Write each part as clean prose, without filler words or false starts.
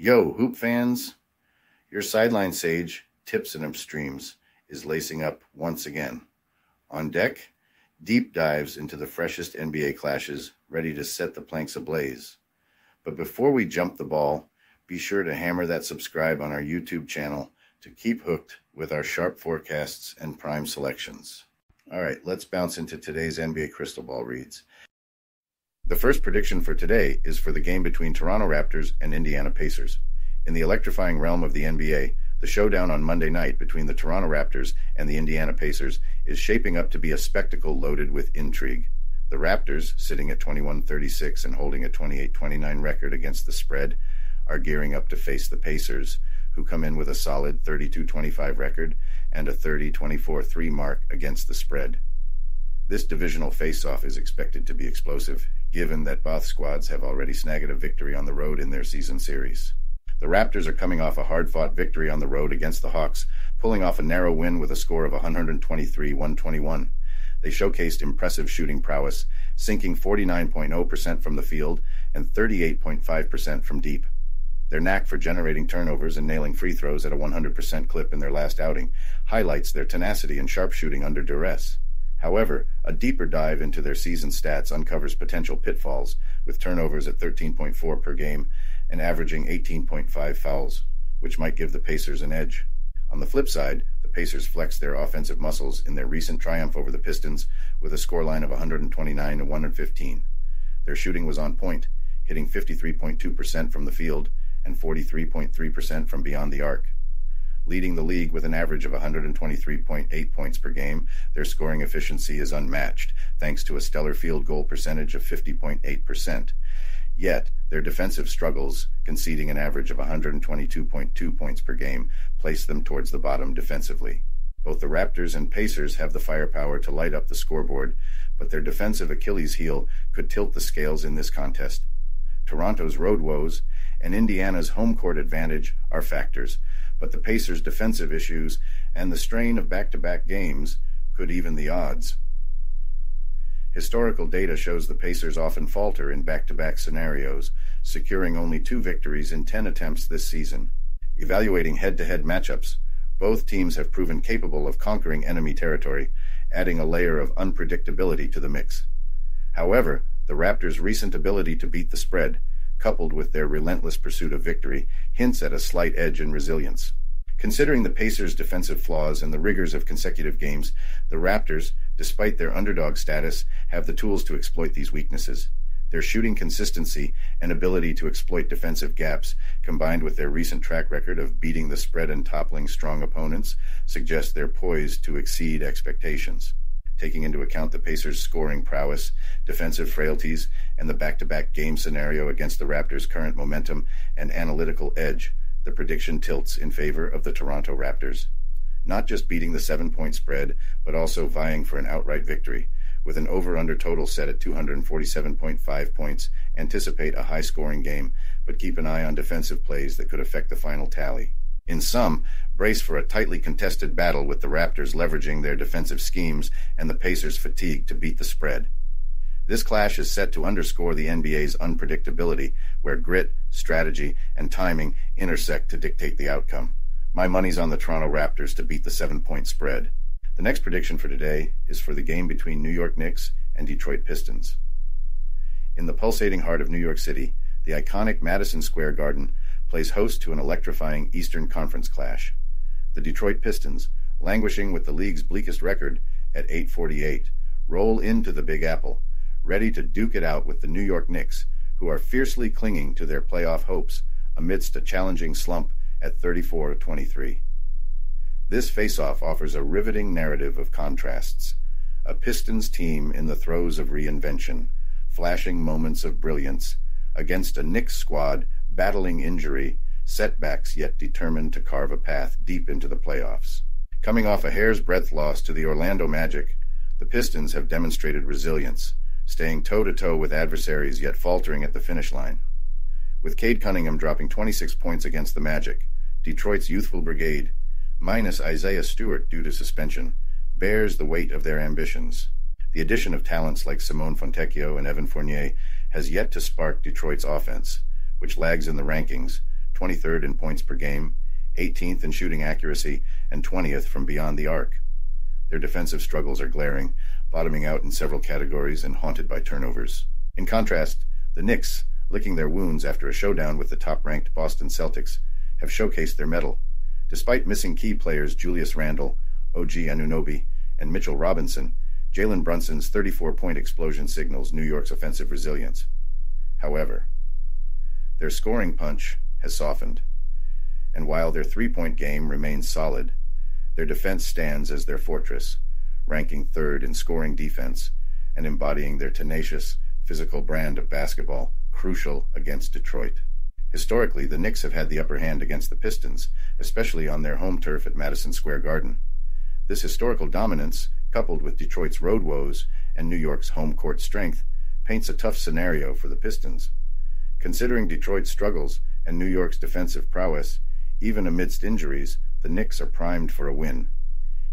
Yo, hoop fans, your sideline sage, Tips and Upstreams, is lacing up once again. On deck, deep dives into the freshest NBA clashes, ready to set the planks ablaze. But before we jump the ball, be sure to hammer that subscribe on our YouTube channel to keep hooked with our sharp forecasts and prime selections. All right, let's bounce into today's NBA Crystal Ball reads. The first prediction for today is for the game between Toronto Raptors and Indiana Pacers. In the electrifying realm of the NBA, the showdown on Monday night between the Toronto Raptors and the Indiana Pacers is shaping up to be a spectacle loaded with intrigue. The Raptors, sitting at 21-36 and holding a 28-29 record against the spread, are gearing up to face the Pacers, who come in with a solid 32-25 record and a 30-24-3 mark against the spread. This divisional face-off is expected to be explosive, given that both squads have already snagged a victory on the road in their season series. The Raptors are coming off a hard-fought victory on the road against the Hawks, pulling off a narrow win with a score of 123-121. They showcased impressive shooting prowess, sinking 49.0% from the field and 38.5% from deep. Their knack for generating turnovers and nailing free throws at a 100% clip in their last outing highlights their tenacity and sharpshooting under duress. However, a deeper dive into their season stats uncovers potential pitfalls, with turnovers at 13.4 per game and averaging 18.5 fouls, which might give the Pacers an edge. On the flip side, the Pacers flexed their offensive muscles in their recent triumph over the Pistons with a scoreline of 129-115. Their shooting was on point, hitting 53.2% from the field and 43.3% from beyond the arc. Leading the league with an average of 123.8 points per game, their scoring efficiency is unmatched, thanks to a stellar field goal percentage of 50.8%. Yet, their defensive struggles, conceding an average of 122.2 points per game, place them towards the bottom defensively. Both the Raptors and Pacers have the firepower to light up the scoreboard, but their defensive Achilles heel could tilt the scales in this contest. Toronto's road woes and Indiana's home court advantage are factors, but the Pacers' defensive issues and the strain of back-to-back games could even the odds. Historical data shows the Pacers often falter in back-to-back scenarios, securing only 2 victories in 10 attempts this season. Evaluating head-to-head matchups, both teams have proven capable of conquering enemy territory, adding a layer of unpredictability to the mix. However, the Raptors' recent ability to beat the spread, coupled with their relentless pursuit of victory, hints at a slight edge in resilience. Considering the Pacers' defensive flaws and the rigors of consecutive games, the Raptors, despite their underdog status, have the tools to exploit these weaknesses. Their shooting consistency and ability to exploit defensive gaps, combined with their recent track record of beating the spread and toppling strong opponents, suggest they're poised to exceed expectations. Taking into account the Pacers' scoring prowess, defensive frailties, and the back-to-back game scenario against the Raptors' current momentum and analytical edge, the prediction tilts in favor of the Toronto Raptors. Not just beating the 7-point spread, but also vying for an outright victory. With an over-under total set at 247.5 points, anticipate a high-scoring game, but keep an eye on defensive plays that could affect the final tally. In sum, brace for a tightly contested battle with the Raptors leveraging their defensive schemes and the Pacers' fatigue to beat the spread. This clash is set to underscore the NBA's unpredictability, where grit, strategy, and timing intersect to dictate the outcome. My money's on the Toronto Raptors to beat the 7-point spread. The next prediction for today is for the game between New York Knicks and Detroit Pistons. In the pulsating heart of New York City, the iconic Madison Square Garden plays host to an electrifying Eastern Conference clash. The Detroit Pistons, languishing with the league's bleakest record at 8-48, roll into the Big Apple, ready to duke it out with the New York Knicks, who are fiercely clinging to their playoff hopes amidst a challenging slump at 34-23. This face-off offers a riveting narrative of contrasts. A Pistons team in the throes of reinvention, flashing moments of brilliance, against a Knicks squad battling injury, setbacks yet determined to carve a path deep into the playoffs. Coming off a hair's-breadth loss to the Orlando Magic, the Pistons have demonstrated resilience, staying toe-to-toe with adversaries yet faltering at the finish line. With Cade Cunningham dropping 26 points against the Magic, Detroit's youthful brigade, minus Isaiah Stewart due to suspension, bears the weight of their ambitions. The addition of talents like Simone Fontecchio and Evan Fournier has yet to spark Detroit's offense, which lags in the rankings, 23rd in points per game, 18th in shooting accuracy, and 20th from beyond the arc. Their defensive struggles are glaring, bottoming out in several categories and haunted by turnovers. In contrast, the Knicks, licking their wounds after a showdown with the top-ranked Boston Celtics, have showcased their mettle. Despite missing key players Julius Randle, OG Anunoby, and Mitchell Robinson, Jalen Brunson's 34-point explosion signals New York's offensive resilience. However, their scoring punch has softened, and while their three-point game remains solid, their defense stands as their fortress, ranking third in scoring defense and embodying their tenacious, physical brand of basketball, crucial against Detroit. Historically, the Knicks have had the upper hand against the Pistons, especially on their home turf at Madison Square Garden. This historical dominance, coupled with Detroit's road woes and New York's home court strength, paints a tough scenario for the Pistons. Considering Detroit's struggles and New York's defensive prowess, even amidst injuries, the Knicks are primed for a win.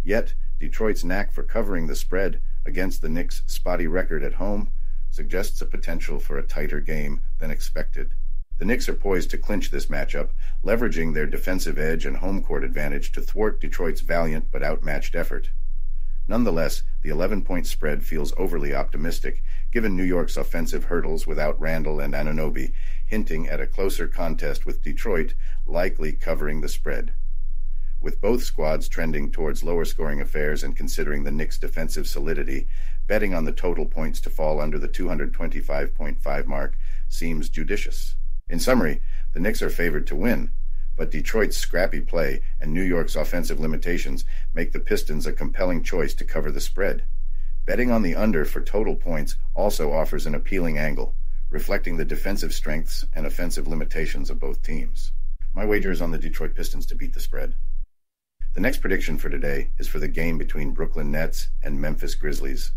Yet, Detroit's knack for covering the spread against the Knicks' spotty record at home suggests a potential for a tighter game than expected. The Knicks are poised to clinch this matchup, leveraging their defensive edge and home court advantage to thwart Detroit's valiant but outmatched effort. Nonetheless, the 11-point spread feels overly optimistic, given New York's offensive hurdles without Randle and Anunoby, hinting at a closer contest with Detroit likely covering the spread. With both squads trending towards lower-scoring affairs and considering the Knicks' defensive solidity, betting on the total points to fall under the 225.5 mark seems judicious. In summary, the Knicks are favored to win, but Detroit's scrappy play and New York's offensive limitations make the Pistons a compelling choice to cover the spread. Betting on the under for total points also offers an appealing angle, reflecting the defensive strengths and offensive limitations of both teams. My wager is on the Detroit Pistons to beat the spread. The next prediction for today is for the game between Brooklyn Nets and Memphis Grizzlies.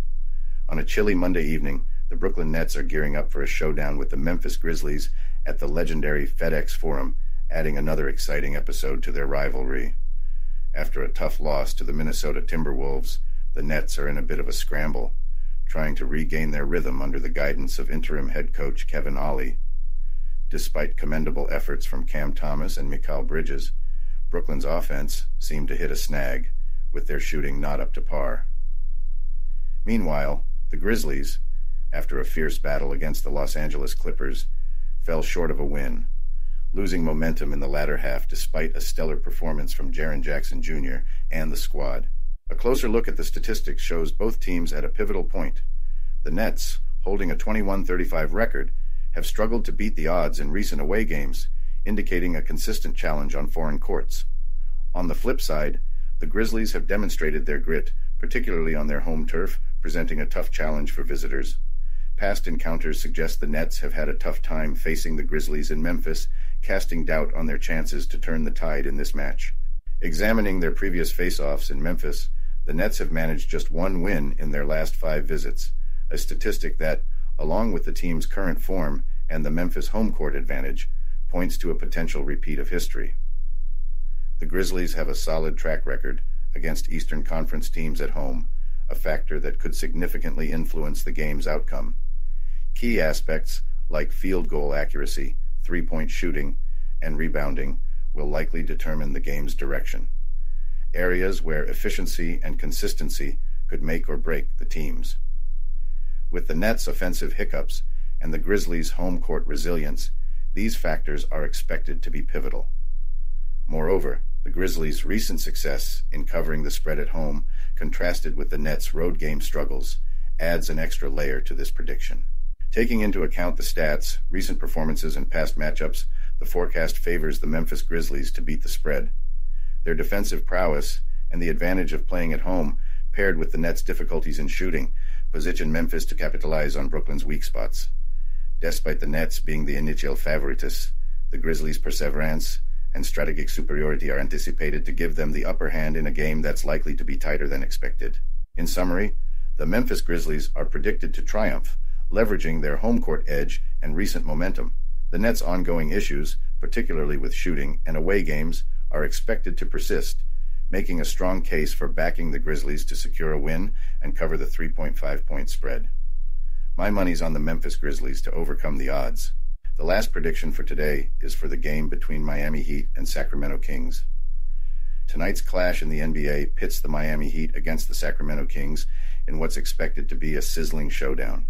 On a chilly Monday evening, the Brooklyn Nets are gearing up for a showdown with the Memphis Grizzlies at the legendary FedEx Forum, adding another exciting episode to their rivalry. After a tough loss to the Minnesota Timberwolves, the Nets are in a bit of a scramble, trying to regain their rhythm under the guidance of interim head coach Kevin Ollie. Despite commendable efforts from Cam Thomas and Mikal Bridges, Brooklyn's offense seemed to hit a snag, with their shooting not up to par. Meanwhile, the Grizzlies, after a fierce battle against the Los Angeles Clippers, fell short of a win, losing momentum in the latter half despite a stellar performance from Jaren Jackson Jr. and the squad. A closer look at the statistics shows both teams at a pivotal point. The Nets, holding a 21-35 record, have struggled to beat the odds in recent away games, indicating a consistent challenge on foreign courts. On the flip side, the Grizzlies have demonstrated their grit, particularly on their home turf, presenting a tough challenge for visitors. Past encounters suggest the Nets have had a tough time facing the Grizzlies in Memphis, casting doubt on their chances to turn the tide in this match. Examining their previous face-offs in Memphis, the Nets have managed just one win in their last 5 visits, a statistic that, along with the team's current form and the Memphis home court advantage, points to a potential repeat of history. The Grizzlies have a solid track record against Eastern Conference teams at home, a factor that could significantly influence the game's outcome. Key aspects like field goal accuracy, three-point shooting, and rebounding will likely determine the game's direction, areas where efficiency and consistency could make or break the teams. With the Nets' offensive hiccups and the Grizzlies' home court resilience, these factors are expected to be pivotal. Moreover, the Grizzlies' recent success in covering the spread at home, contrasted with the Nets' road game struggles, adds an extra layer to this prediction. Taking into account the stats, recent performances, and past matchups, the forecast favors the Memphis Grizzlies to beat the spread. Their defensive prowess and the advantage of playing at home, paired with the Nets' difficulties in shooting, position Memphis to capitalize on Brooklyn's weak spots. Despite the Nets being the initial favorites, the Grizzlies' perseverance and strategic superiority are anticipated to give them the upper hand in a game that's likely to be tighter than expected. In summary, the Memphis Grizzlies are predicted to triumph, leveraging their home court edge and recent momentum. The Nets' ongoing issues, particularly with shooting and away games, are expected to persist, making a strong case for backing the Grizzlies to secure a win and cover the 3.5-point spread. My money's on the Memphis Grizzlies to overcome the odds. The last prediction for today is for the game between Miami Heat and Sacramento Kings. Tonight's clash in the NBA pits the Miami Heat against the Sacramento Kings in what's expected to be a sizzling showdown.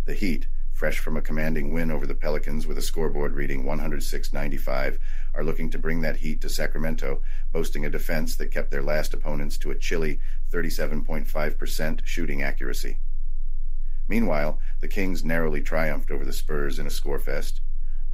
The Heat, fresh from a commanding win over the Pelicans with a scoreboard reading 106-95, are looking to bring that heat to Sacramento, boasting a defense that kept their last opponents to a chilly 37.5% shooting accuracy. Meanwhile, the Kings narrowly triumphed over the Spurs in a scorefest,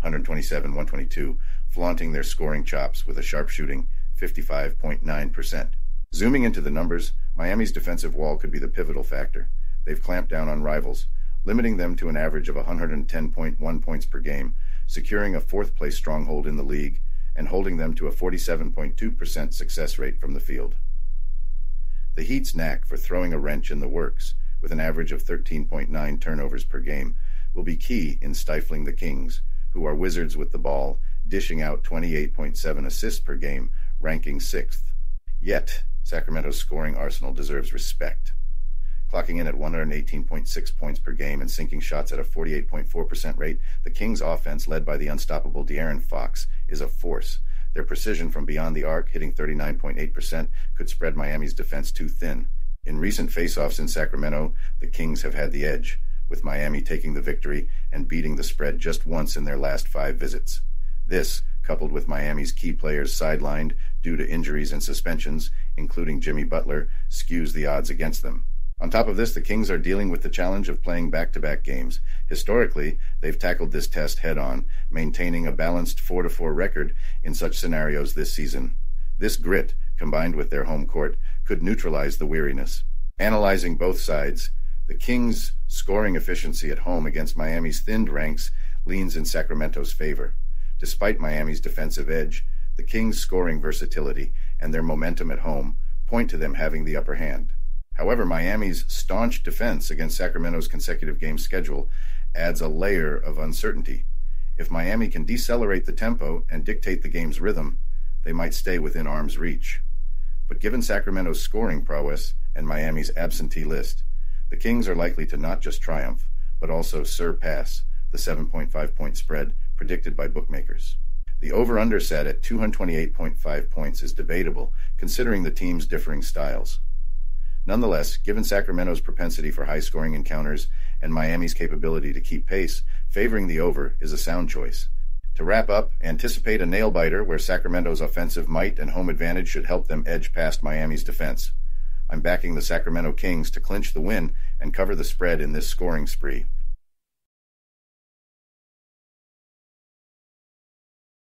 127-122, flaunting their scoring chops with a sharpshooting 55.9%. Zooming into the numbers, Miami's defensive wall could be the pivotal factor. They've clamped down on rivals, limiting them to an average of 110.1 points per game, securing a fourth-place stronghold in the league, and holding them to a 47.2% success rate from the field. The Heat's knack for throwing a wrench in the works, with an average of 13.9 turnovers per game, will be key in stifling the Kings, who are wizards with the ball, dishing out 28.7 assists per game, ranking 6th. Yet, Sacramento's scoring arsenal deserves respect. Clocking in at 118.6 points per game and sinking shots at a 48.4% rate, the Kings' offense, led by the unstoppable De'Aaron Fox, is a force. Their precision from beyond the arc, hitting 39.8%, could spread Miami's defense too thin. In recent face-offs in Sacramento, the Kings have had the edge, with Miami taking the victory and beating the spread just once in their last 5 visits. This, coupled with Miami's key players sidelined due to injuries and suspensions, including Jimmy Butler, skews the odds against them. On top of this, the Kings are dealing with the challenge of playing back-to-back games. Historically, they've tackled this test head-on, maintaining a balanced 4-4 record in such scenarios this season. This grit, combined with their home court, could neutralize the weariness. Analyzing both sides, the Kings' scoring efficiency at home against Miami's thinned ranks leans in Sacramento's favor. Despite Miami's defensive edge, the Kings' scoring versatility and their momentum at home point to them having the upper hand. However, Miami's staunch defense against Sacramento's consecutive game schedule adds a layer of uncertainty. If Miami can decelerate the tempo and dictate the game's rhythm, they might stay within arm's reach. But given Sacramento's scoring prowess and Miami's absentee list, the Kings are likely to not just triumph, but also surpass the 7.5-point spread predicted by bookmakers. The over-under set at 228.5 points is debatable, considering the teams' differing styles. Nonetheless, given Sacramento's propensity for high-scoring encounters and Miami's capability to keep pace, favoring the over is a sound choice. To wrap up, anticipate a nail-biter where Sacramento's offensive might and home advantage should help them edge past Miami's defense. I'm backing the Sacramento Kings to clinch the win and cover the spread in this scoring spree.